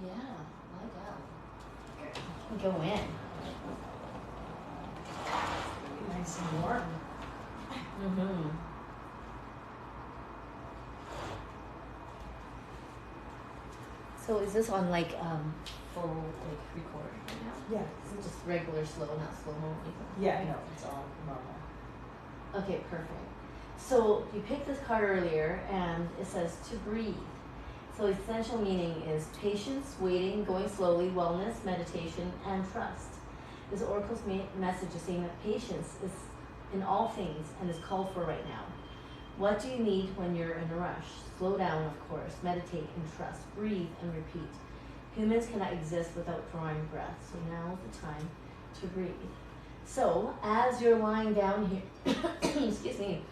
Yeah, lie down. Okay. You can go in. Nice and warm. Mm-hmm. So is this on like full like record right now? Yeah. Is it just regular slow, not slow mo? Yeah, no, it's all normal. Okay, perfect. So you picked this card earlier and it says to breathe. So essential meaning is patience, waiting, going slowly, wellness, meditation, and trust. This oracle's message is saying that patience is in all things and is called for right now. What do you need when you're in a rush? Slow down, of course. Meditate and trust. Breathe and repeat. Humans cannot exist without drawing breath, so now is the time to breathe. So, as you're lying down here, excuse me,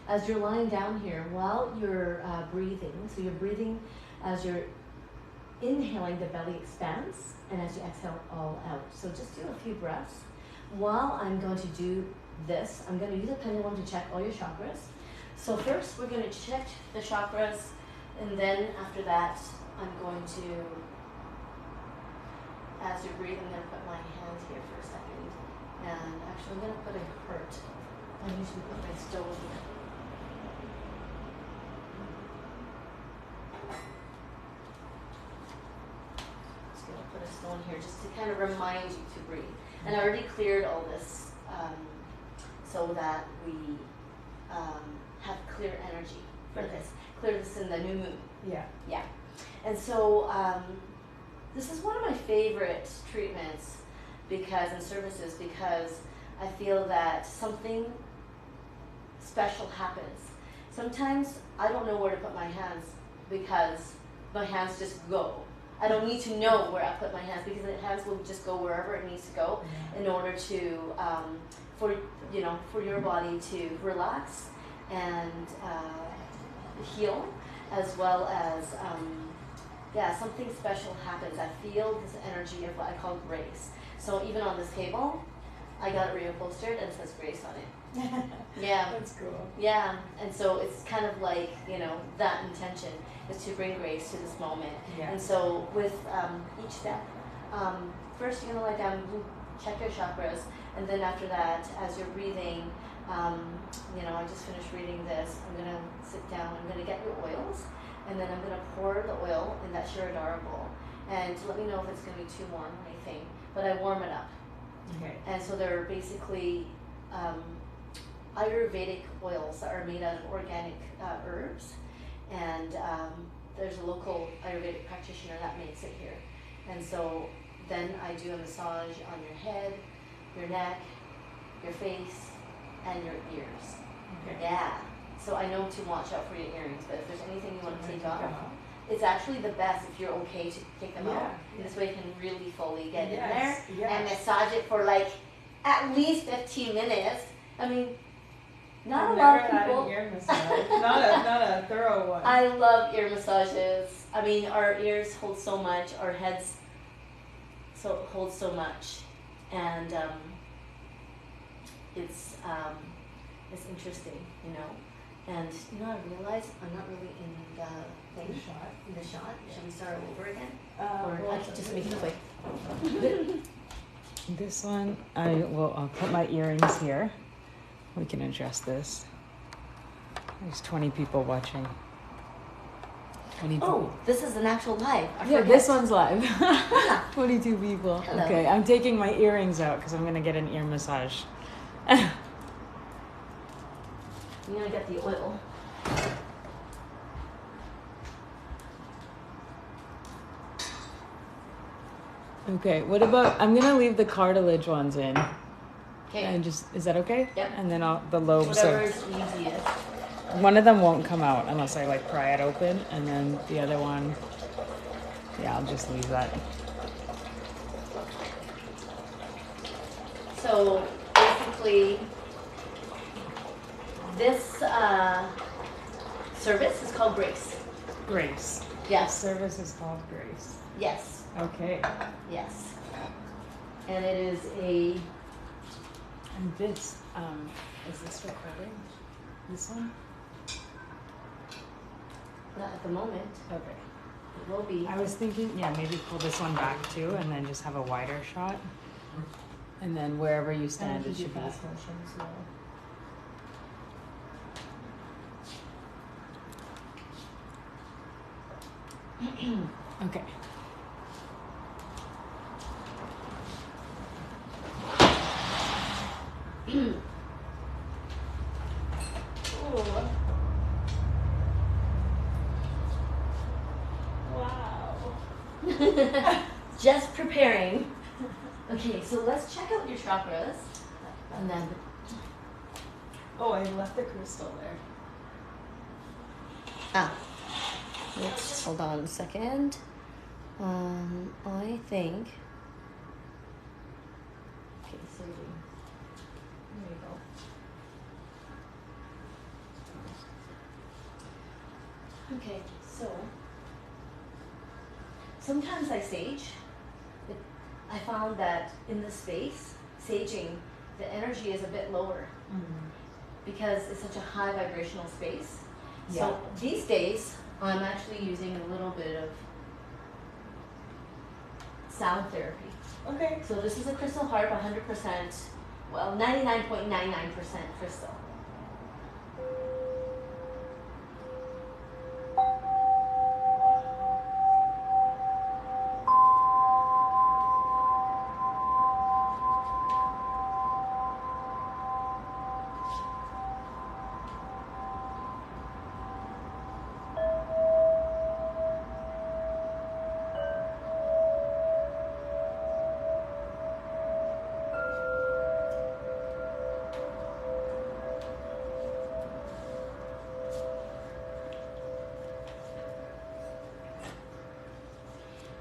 as you're lying down here, while you're breathing, so you're breathing as you're inhaling, the belly expands, and as you exhale, all out. So just do a few breaths. While I'm going to do this, I'm going to use a pendulum to check all your chakras. So first, we're going to check the chakras, and then after that, I'm going to, as you're breathing, I'm going to put my hands here for a second. And actually, I'm going to put a heart. I usually put my stone here. Just going to put a stone here just to kind of remind you to breathe. And I already cleared all this so that we have clear energy for this. Clear this in the new moon. Yeah. Yeah. And so this is one of my favorite treatments and services because I feel that something special happens. Sometimes I don't know where to put my hands because my hands just go. I don't need to know where I put my hands because the hands will just go wherever it needs to go in order to, for your body to relax and heal, as well as, something special happens. I feel this energy of what I call grace. So even on this table, I got it reupholstered and it says grace on it. Yeah. That's cool. Yeah, and so it's kind of like, that intention is to bring grace to this moment. Yeah. And so with each step, first you're going to lie down, check your chakras, and then after that, as you're breathing, I just finished reading this, I'm going to sit down, I'm going to get your oils, and then I'm going to pour the oil in that Shirodhara bowl. And let me know if it's going to be too warm or anything, but I warm it up. Okay. And so they're basically Ayurvedic oils that are made out of organic herbs, and there's a local Ayurvedic practitioner that makes it here. And so then I do a massage on your head, your neck, your face, and your ears. Okay. Yeah. So I know to watch out for your earrings, but if there's anything you want to take off, it's actually the best if you're okay to take them out. This way you can really fully get in there and massage it for like at least 15 minutes. I mean, not a lot of people. I've never had an ear massage. not a thorough one. I love ear massages. I mean, our ears hold so much, our heads hold so much, and it's interesting, And I realize I'm not really in the thing. The shot. Should we start all over again? Or I should just make it quick. This one, I'll put my earrings here. We can adjust this. There's 20 people watching. 22. Oh, this is an actual live. This one's live. 22 people. Hello. Okay, I'm taking my earrings out because I'm going to get an ear massage. I'm going to get the oil. Okay, what about, I'm going to leave the cartilage ones in. Okay. And is that okay? Yep. And then the lobes. Whatever is easiest. One of them won't come out unless I pry it open, and then the other one, I'll just leave that. So basically, this service is called Grace. Grace. Yes. The service is called Grace. Yes. Okay. Yes. And it is a. And this, is this recording? This one? Not at the moment. Okay. It will be. I was thinking, yeah, maybe pull this one back too, and then just have a wider shot. And then wherever you stand, it should be. Fast motion as well. Okay. Wow. Just preparing. Okay, so let's check out your chakras. And then. Oh, I left the crystal there. Ah. Let's hold on a second. I think. Okay, so there you go. Okay, so sometimes I sage. I found that in the space, saging, the energy is a bit lower because it's such a high vibrational space. Yeah. So these days, I'm actually using a little bit of sound therapy. Okay. So this is a crystal harp, 100%, well, 99.99% crystal.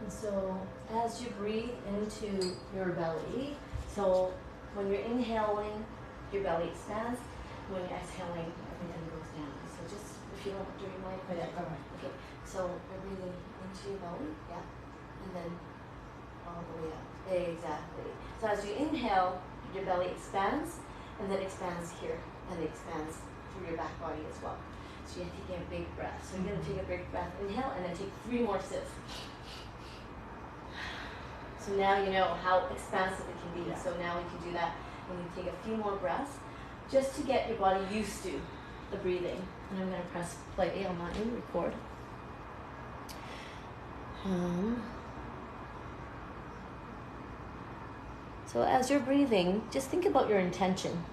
So as you breathe into your belly, so when you're inhaling, your belly expands. When you're exhaling, everything goes down. So just, if you don't, do you mind? Yeah, go ahead. Okay, so we're breathing into your belly, yeah, and then all the way up. Exactly. So as you inhale, your belly expands, and then expands here, and expands through your back body as well. So you're taking a big breath. So you're going to take a big breath, inhale, and then take 3 more sips. So now you know how expansive it can be. Yeah. So now we can do that, and you take a few more breaths, just to get your body used to the breathing. And I'm going to press play on mine, record. So as you're breathing, just think about your intention.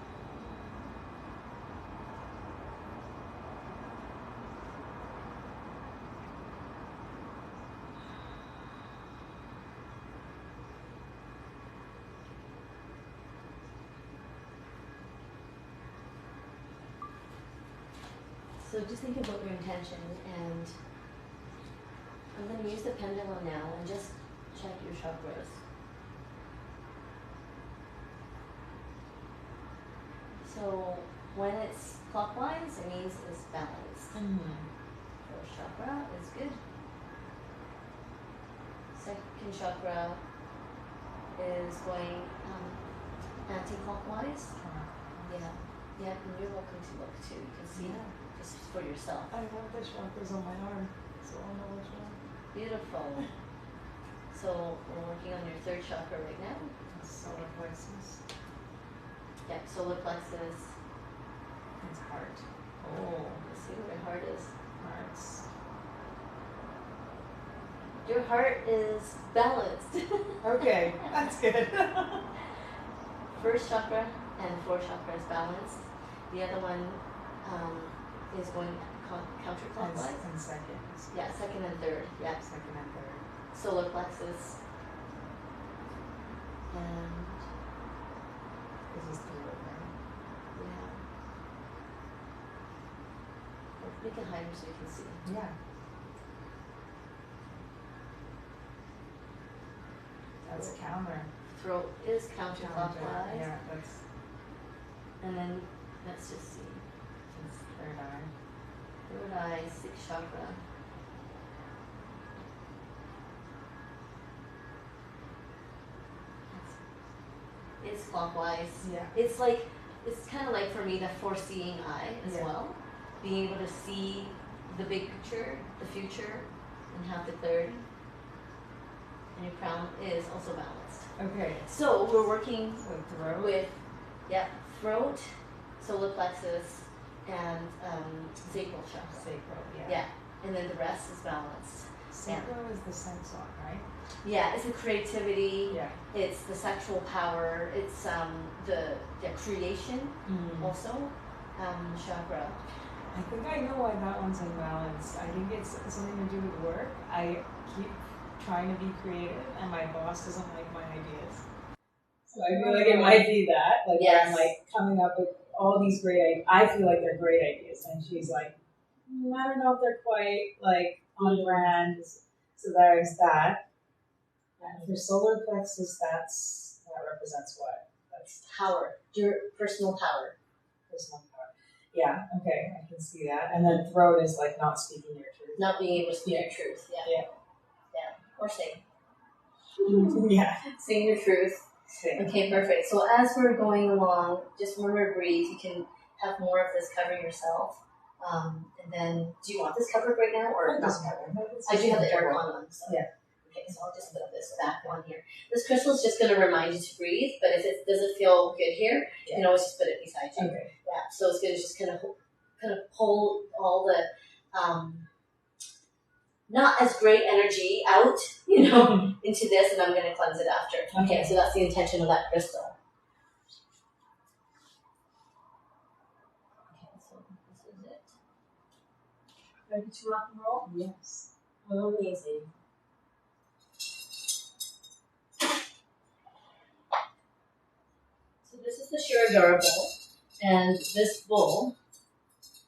So just think about your intention, and I'm going to use the pendulum now and just check your chakras. So when it's clockwise, it means it's balanced. First chakra is good. Second chakra is going anti-clockwise. Yeah, yeah, and you're welcome to look too. You can see just for yourself. I have the chakras on my arm, so I'll know which one. Beautiful. So we're working on your third chakra right now. Solar plexus. Yeah, solar plexus. It's heart. Oh, let's see where your heart is. Hearts. Your heart is balanced. Okay, that's good. First chakra and fourth chakra is balanced. The other one is going counterclockwise. And second. Yeah, second and third. Yeah, Second and third. solar plexus. And This is through it, right? yeah. Make it higher so you can see. Yeah. That's counter. Throat is counterclockwise. Yeah, that's And then let's just see. it's third eye. Third eye, sixth chakra. It's clockwise. Yeah. It's like, it's kind of like for me the foreseeing eye as Yeah. well. Being able to see the big picture, the future, and half declared. And your crown is also balanced. Okay. So we're working So throat. with, throat, solar plexus, and sacral chakra. Sacral, yeah. Yeah, and then the rest is balanced. Sacral is the sex one, right? Yeah, it's the creativity. Yeah. It's the sexual power. It's the creation also. Chakra. I think I know why that one's unbalanced. I think it's something to do with work. I keep trying to be creative, and my boss doesn't like my ideas. So I feel like it might be that. Like where I'm like coming up with all these great. I feel like they're great ideas, and she's like, I don't know if they're quite like on brand. So there's that. And for solar plexus, that represents what? That's power. Your personal power. personal power. Yeah, okay, I can see that. And then throat is like not speaking your truth. Not being able to speak your truth. Yeah. Or saying. Yeah. Saying your truth. Same. Okay, perfect. So as we're going along, just remember to breathe. You can have more of this covering yourself. And then, do you want this covered right now or not covered? I do have the aircon on. So. Yeah. Okay, so I'll just put this back on here. This crystal is just going to remind you to breathe, but if it doesn't feel good here, you can always just put it beside you. Okay. Yeah, so it's going to just kind of pull all the not as great energy out, into this, and I'm going to cleanse it after. Okay, so that's the intention of that crystal. Okay, so this is it. Ready to rock and roll? Yes. Amazing. So this is the Shirodhara bowl, and this bowl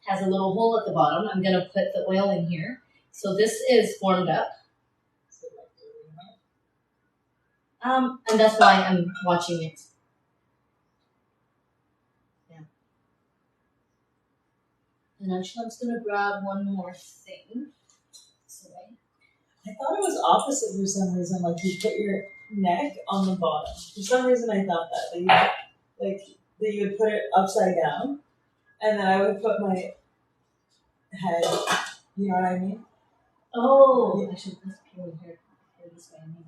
has a little hole at the bottom. I'm going to put the oil in here. So this is warmed up. And that's why I'm watching it. Yeah. And actually, I'm just going to grab one more thing. This way. I thought it was opposite for some reason. Like you put your neck on the bottom. For some reason, I thought that. That you would put it upside down, and then I would put my head. You know what I mean? Oh, yeah. I should put here this way. Maybe.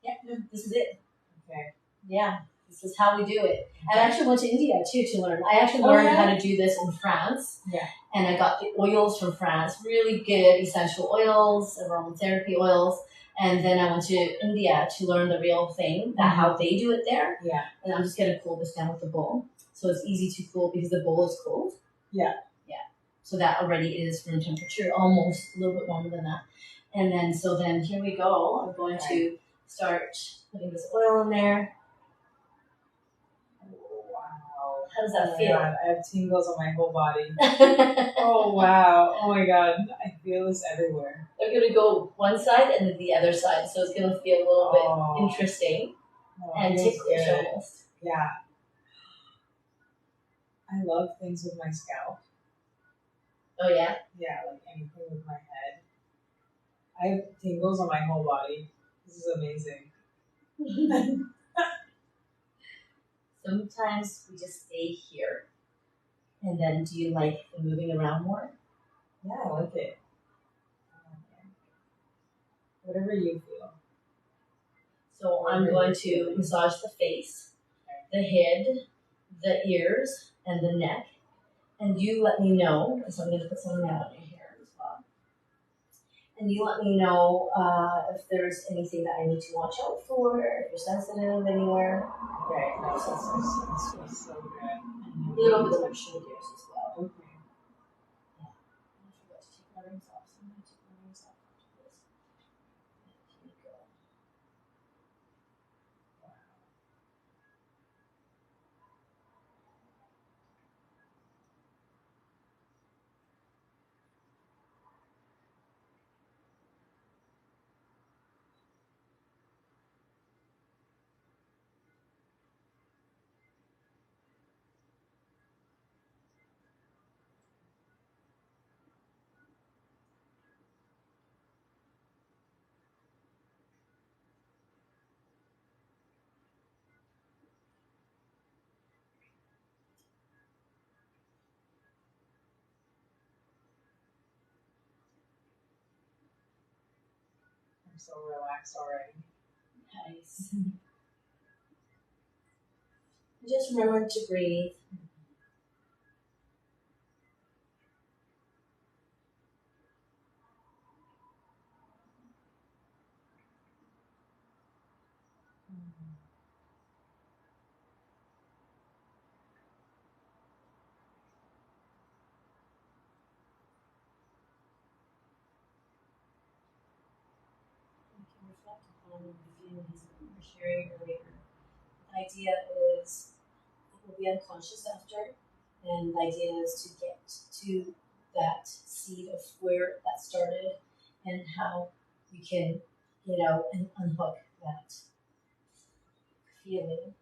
Yeah, no, this is it. Okay. Yeah, this is how we do it. I actually went to India too to learn. I actually learned how to do this in France. Yeah. And I got the oils from France, really good essential oils, aromatherapy oils. And then I went to India to learn the real thing, how they do it there. Yeah. And I'm just going to cool this down with the bowl. So it's easy to cool because the bowl is cold. Yeah. Yeah. So that already is room temperature, almost a little bit warmer than that. And then here we go. I'm going to start putting this oil in there. Wow. How does that feel? God, I have tingles on my whole body. Oh, wow. Oh, my God. I feel this everywhere. I'm going to go one side and then the other side. So it's going to feel a little bit interesting and ticklish almost. Yeah. I love things with my scalp. Oh, yeah? Yeah, like anything with my head. I have tingles on my whole body. This is amazing. Sometimes we just stay here. And then do you like the moving around more? Yeah, I like it. Whatever you feel. So I'm going to massage the face, the head, the ears, and the neck. And you let me know, so I'm going to put some of that on your hair as well. And you let me know if there's anything that I need to watch out for, if you're sensitive anywhere. Okay, that smells so good. A little bit of my shoulders as well. Okay. Yeah. I forgot to take my rings off, so I'm going to take my rings off after this. Here we go. I'm so relaxed already. Nice. Just remember to breathe. You can reflect upon the feelings that you were sharing earlier. The idea is it will be unconscious after, and the idea is to get to that seed of where that started and how you can get out and unhook that feeling.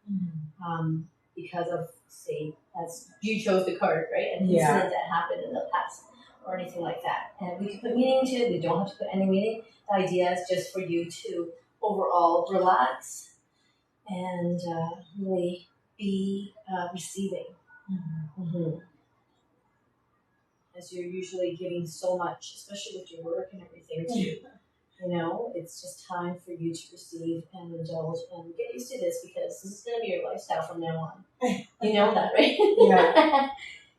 Because of, say, as you chose the card, right? An incident that happened in the past or anything like that. And we can put meaning into it. We don't have to put any meaning. The idea is just for you to overall relax and really be receiving. As you're usually giving so much, especially with your work and everything too. You know, it's just time for you to receive and indulge and get used to this, because this is going to be your lifestyle from now on. You know that, right? Yeah.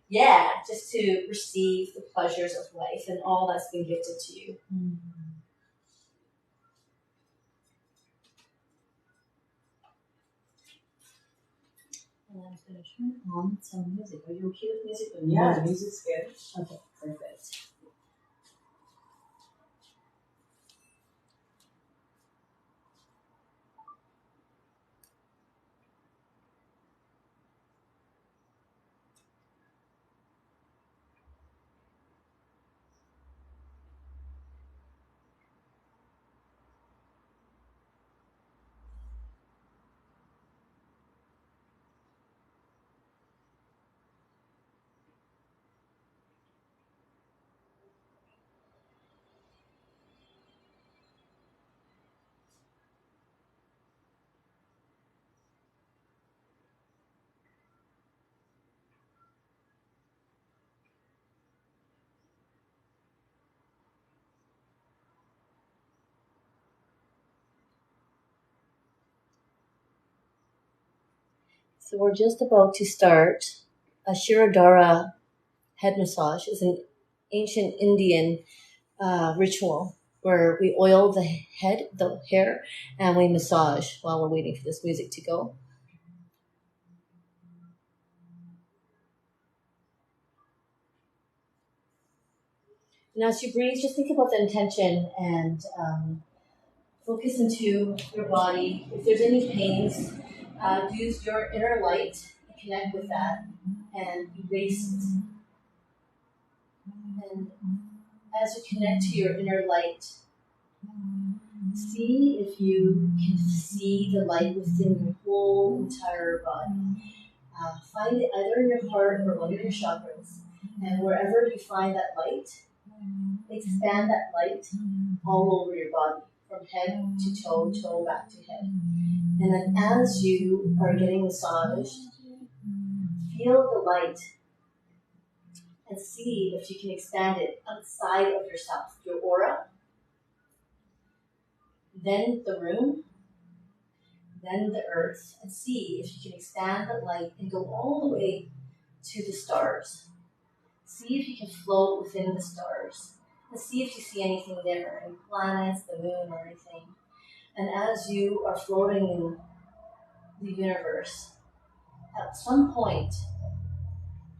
Yeah, just to receive the pleasures of life and all that's been gifted to you. And I'm going to turn on some music. Are you okay with music? Yeah, music's good. Okay, perfect. So we're just about to start a Shirodhara head massage. Is an ancient Indian ritual where we oil the head, the hair, and we massage while we're waiting for this music to go. And as you breathe, just think about the intention and focus into your body. If there's any pains, use your inner light and connect with that and erase it. And as you connect to your inner light, see if you can see the light within your whole entire body. Find it either in your heart or one of your chakras. And wherever you find that light, expand that light all over your body, from head to toe, toe back to head. And then as you are getting massaged, feel the light and see if you can expand it outside of yourself, your aura, then the room, then the earth, and see if you can expand the light and go all the way to the stars. See if you can float within the stars and see if you see anything there, any planets, the moon, or anything. And as you are floating in the universe, at some point,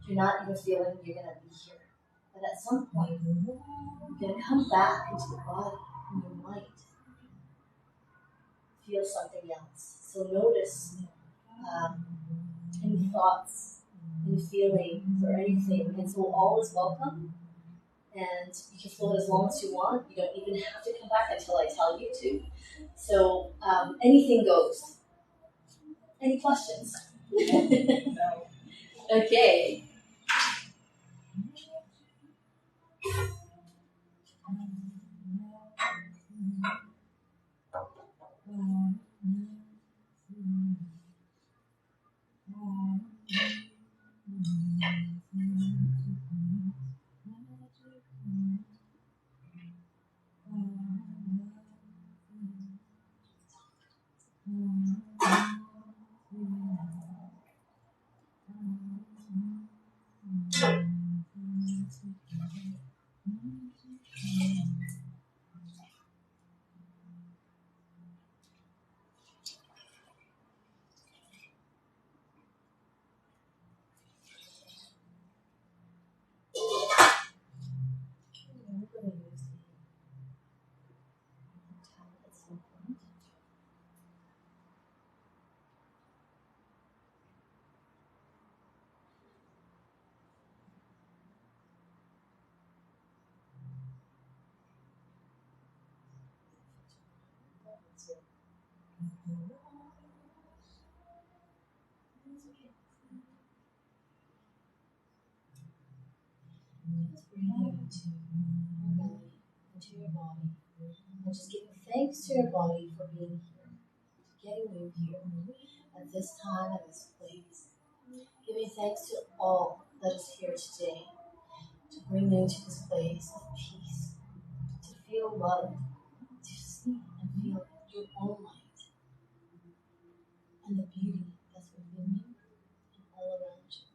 you're not even feeling you're going to be here. But at some point, you're going to come back into the body and you might feel something else. So notice any thoughts, any feelings, or anything. And so all is welcome. And you can float as long as you want. You don't even have to come back until I tell you to. So anything goes. Any questions? No. Okay. Just breathe into your belly, into your body, and just giving thanks to your body for being here, getting you here at this time, at this place. Giving thanks to all that is here today to bring you to this place of peace, to feel love, to see and feel your own light and the beauty that's within you and all around you.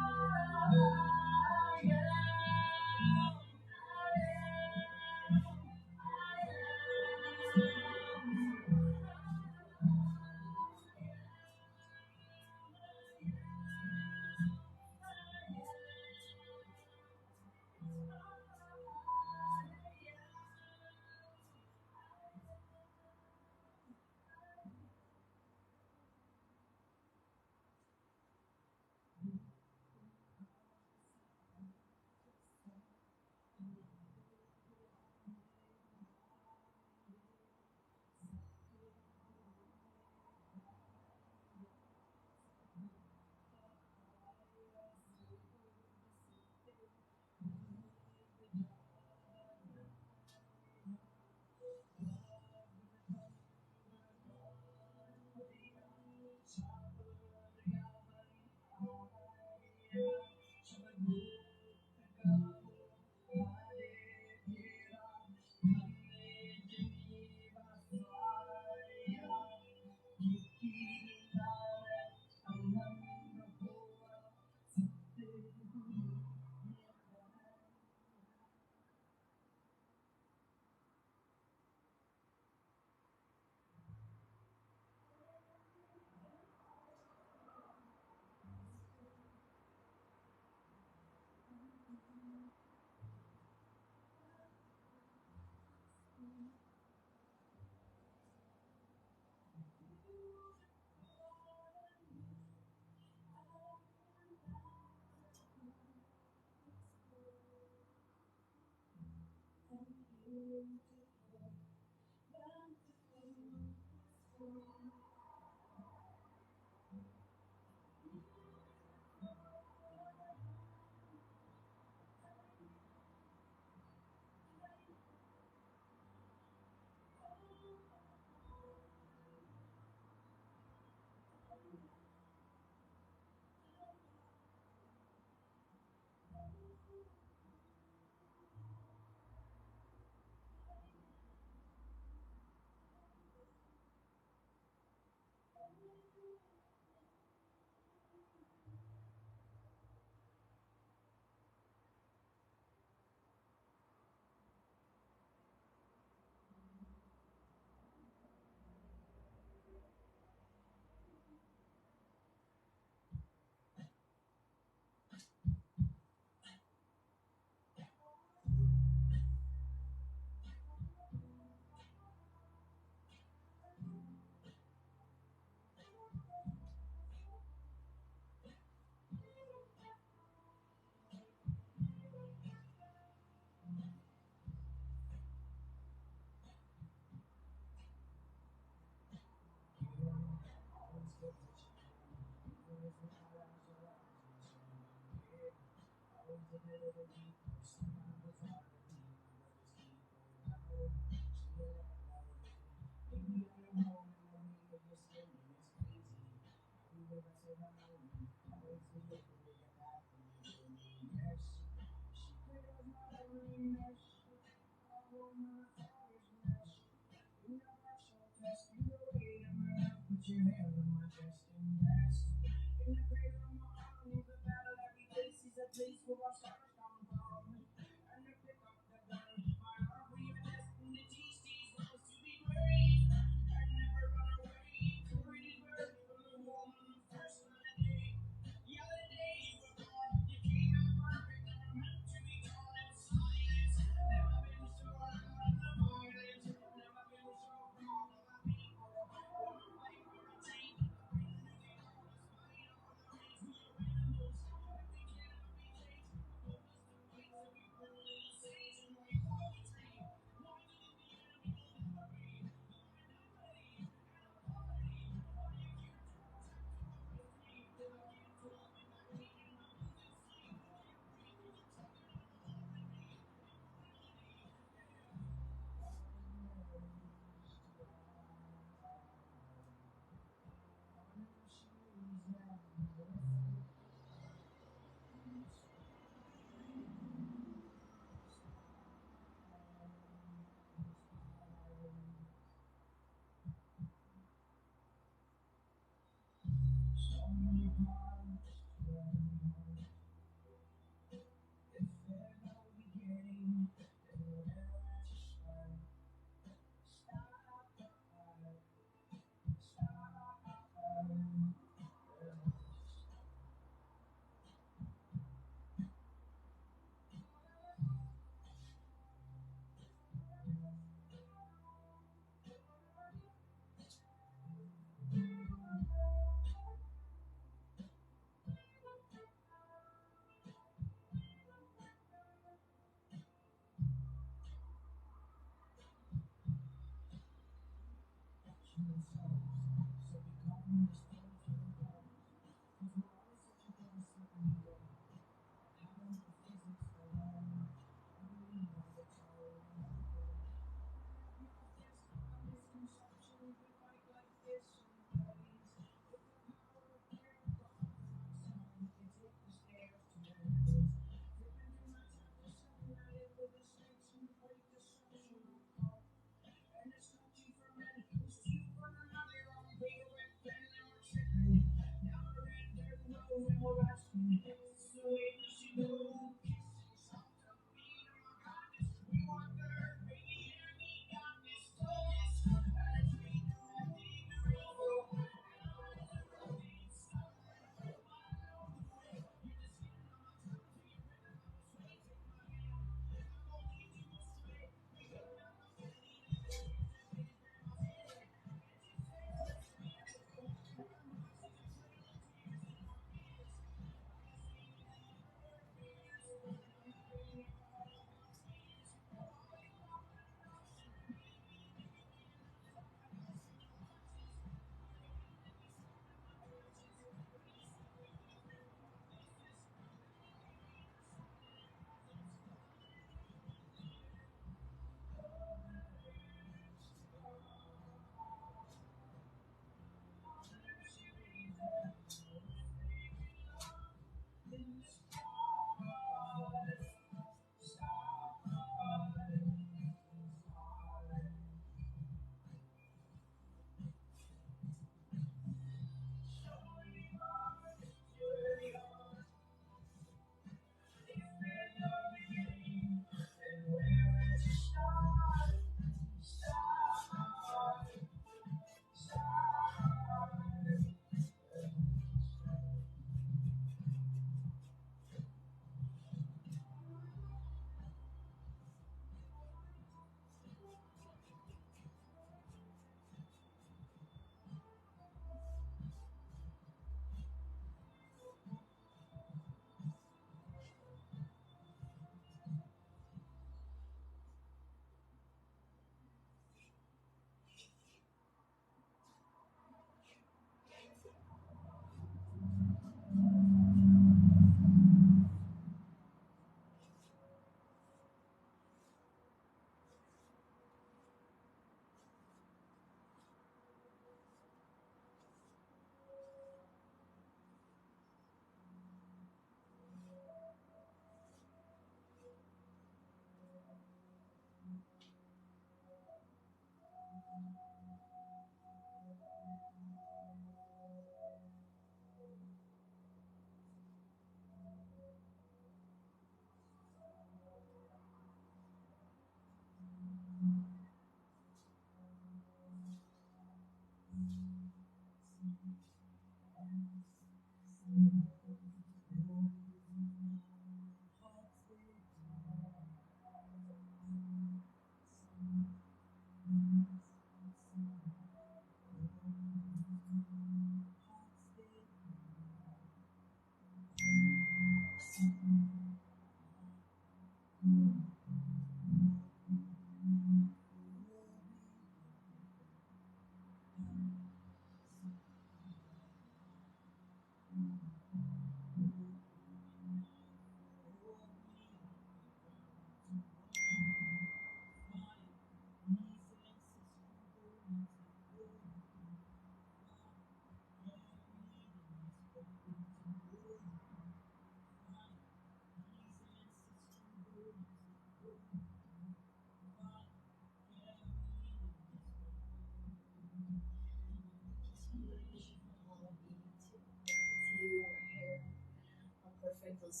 Perfect. Those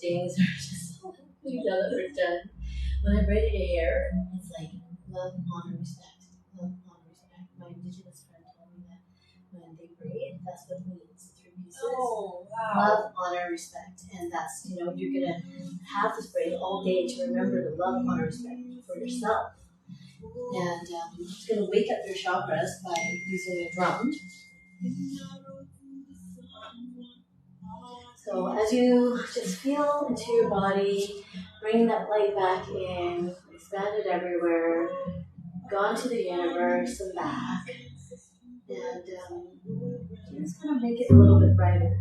days are just so done. When I braided your hair, it's like love, honor, respect. Love, honor, respect. My indigenous friend told me that when they braid, that's what it means. 3 pieces. Oh, wow. Love, honor, respect. And that's, you're gonna have this braid all day to remember the love, honor, respect for yourself. And you're just gonna wake up your chakras by using a drum. So as you just feel into your body, bring that light back in, expand it everywhere, gone to the universe and back, and just kind of make it a little bit brighter.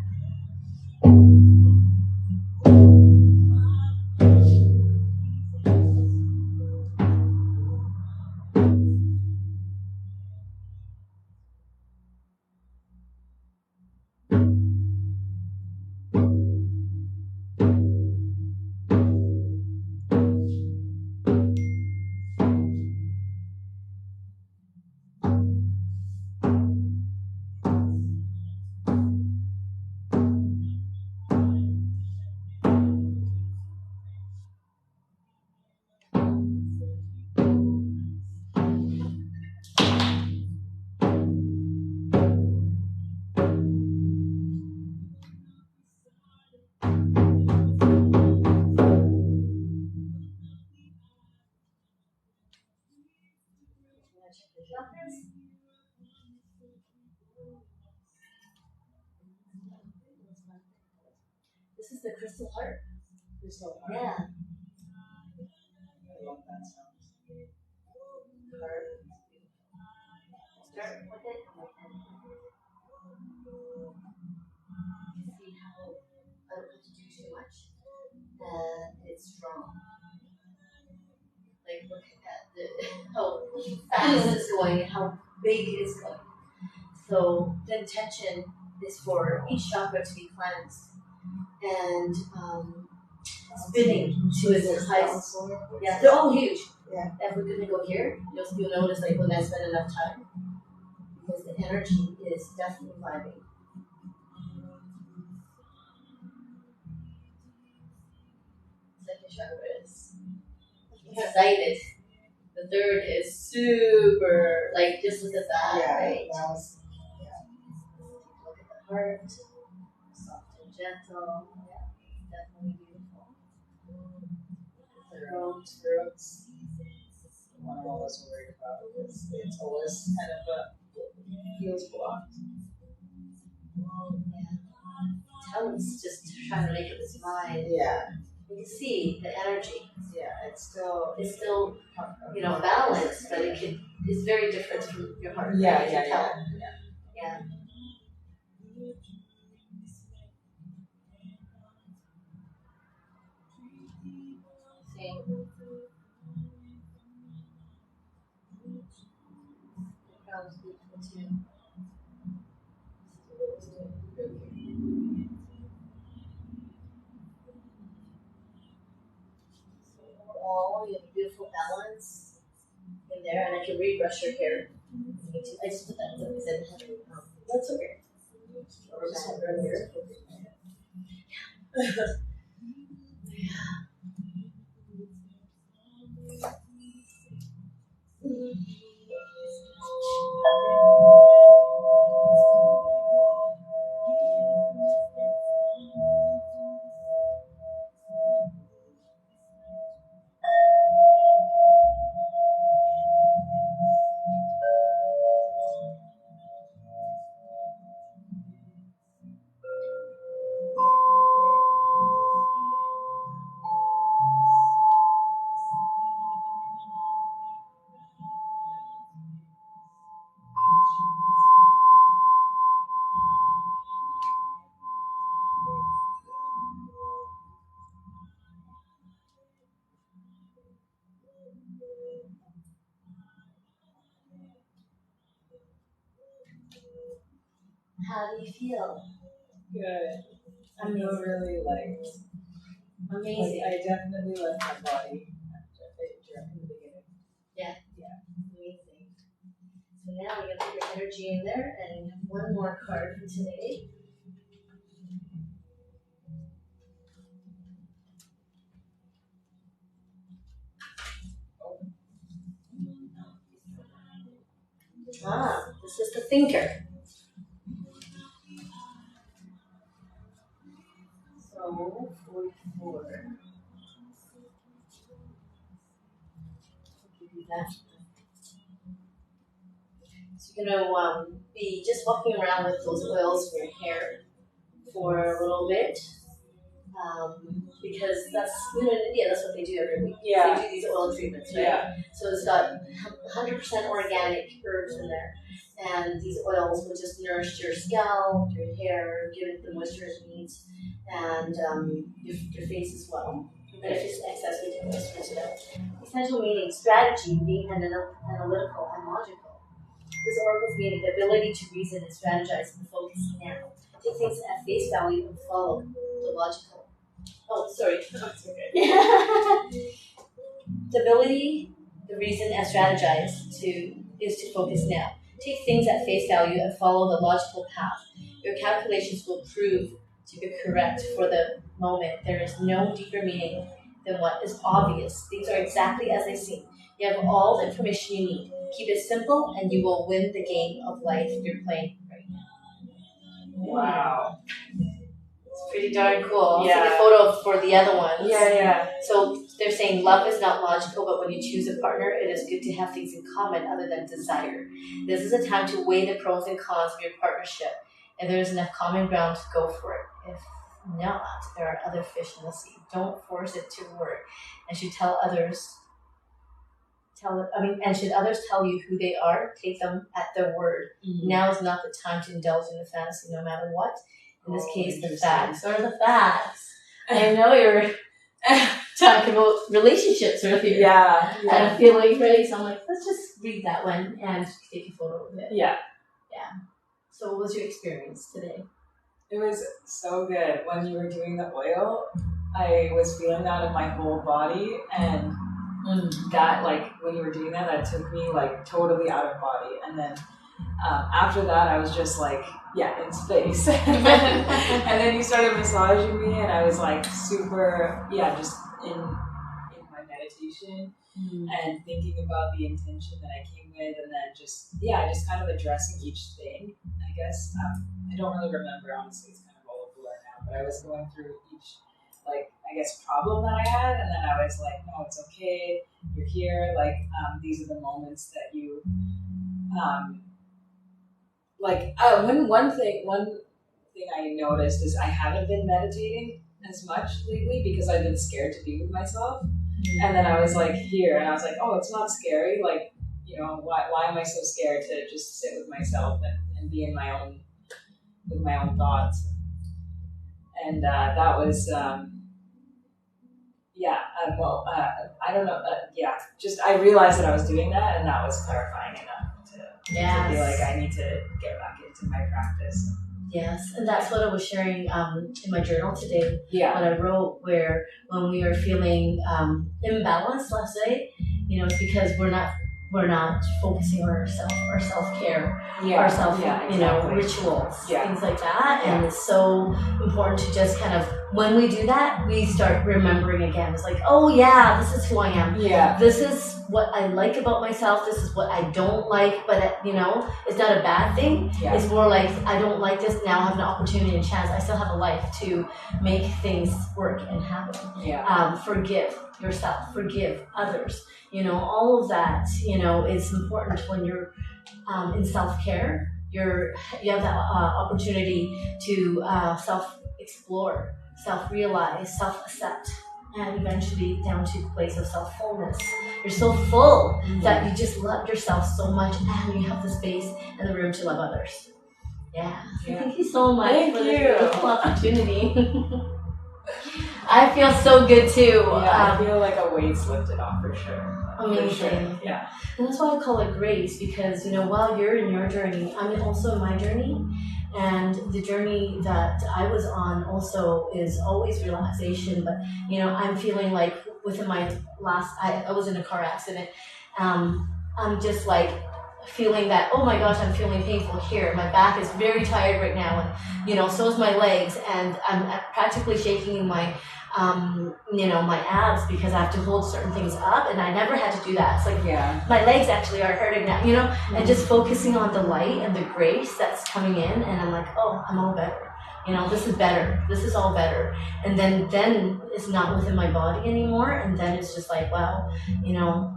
This is the crystal heart. Crystal heart. Yeah. I love that sound. Heart. Start with it. See how I don't have to do too much. And it's strong. Like look at how fast it's going and how big it's going. So the intention is for each chakra to be cleansed and spinning to its highest. Yeah, they're all huge. Yeah. If we're gonna go here, you'll notice like when I spend enough time because the energy is definitely vibing. Second chakra is excited. The third is super like just look at that, right? Look at the heart, soft and gentle. Yeah, definitely beautiful. Throats. One I'm always worried about because it's always kind of feels blocked. Yeah. Talent's just trying to make up its mind. Yeah. You can see the energy. Yeah, it's still balanced, but it's very different from your heart. Yeah. Same. That was beautiful too. Oh, you have a beautiful balance in there, and I can rebrush your hair. I just put that because I didn't have any. That's okay. Or here. How do you feel? Good. I feel Amazing. really light. Amazing. Like, I definitely left my body during the beginning. Yeah. Amazing. So now we're going to put your energy in there and one more card for today. This is the thinker. So, 44. I'll give you that. So you're going to be just walking around with those oils in your hair for a little bit. Because that's, in India, that's what they do every week. Yeah. They do these oil treatments, right? Yeah. So it's got 100% organic herbs in there. And these oils will just nourish your scalp, your hair, give it the moisture it needs, and your face as well. And if it's excess, we can just rinse it out. Essential meaning, strategy, being analytical and logical. This oracle's meaning, the ability to reason and strategize and focus now. Take things at face value and follow the logical. Oh, sorry. The ability, the reason, and strategize is to focus now. Take things at face value and follow the logical path. Your calculations will prove to be correct for the moment. There is no deeper meaning than what is obvious. Things are exactly as they seem. You have all the information you need. Keep it simple and you will win the game of life you're playing right now. Wow. It's pretty darn cool. Yeah. I'll take a photo for the other ones. Yeah. So they're saying love is not logical, but when you choose a partner, it is good to have things in common other than desire. This is a time to weigh the pros and cons of your partnership. If there is enough common ground, go for it. If not, there are other fish in the sea. Don't force it to work. And should should others tell you who they are, take them at their word. Mm-hmm. Now is not the time to indulge in the fantasy, no matter what. In this case, the interesting. facts are the facts. I know you're talking about relationships earlier. Yeah. And feeling ready, so I'm like, let's just read that one and take a photo of it. Yeah. So what was your experience today? It was so good. When you were doing the oil, I was feeling that in my whole body, and that, like, when you were doing that, that took me, like, totally out of body. And then after that, I was just like, in space. and then you started massaging me, and I was like super, just in my meditation and thinking about the intention that I came with, and then just kind of addressing each thing, I guess. I don't really remember, honestly, it's kind of all a blur now, but I was going through each, like, I guess, problem that I had, and then I was like, no, it's okay, you're here, like, these are the moments that you, one thing I noticed is I haven't been meditating as much lately because I've been scared to be with myself. And then I was like here, and I was like, oh, it's not scary. Like, why am I so scared to just sit with myself and be in with my own thoughts? And that was, I don't know. Just I realized that I was doing that, and that was clarifying enough to be like, I need to get back into my practice. Yes, and that's what I was sharing in my journal today. Yeah. What I wrote, where when we are feeling imbalanced, let's say, it's because we're not focusing on our self-care, our rituals, things like that. And it's so important to just kind of, when we do that, we start remembering again. It's like, oh yeah, this is who I am. Yeah. This is what I like about myself. This is what I don't like, but it's not a bad thing. Yeah. It's more like, I don't like this, now I have an opportunity and chance. I still have a life to make things work and happen. Yeah. Forgive yourself, forgive others. All of that, is important when you're in self-care. You have that opportunity to self-explore, self-realize, self-accept, and eventually down to a place of self-fullness. You're so full that you just love yourself so much, and you have the space and the room to love others. Yeah. Thank you so much for this beautiful opportunity. I feel so good too. Yeah, I feel like a weight's lifted off for sure. Amazing. For sure. Yeah. And that's why I call it grace, because while you're in your journey, I'm also in my journey. And the journey that I was on also is always relaxation. But, you know, I'm feeling like within my last, I was in a car accident. I'm just like feeling that, oh my gosh, I'm feeling painful here. My back is very tired right now. And, you know, so is my legs. And I'm practically shaking my, you know, my abs because I have to hold certain things up. And I never had to do that. It's like, my legs actually are hurting now, you know, and just focusing on the light and the grace that's coming in. And I'm like, oh, I'm all better. You know, this is better. This is all better. And then it's not within my body anymore. And then it's just like, wow, you know,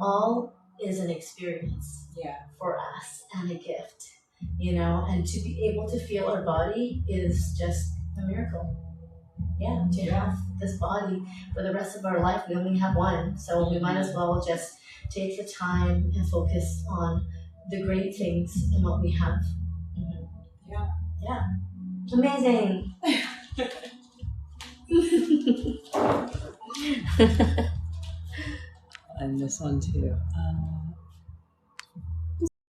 all is an experience for us and a gift, you know, and to be able to feel our body is just a miracle. To have this body for the rest of our life. We only have one, so we might as well just take the time and focus on the great things and what we have. Amazing. And this one too.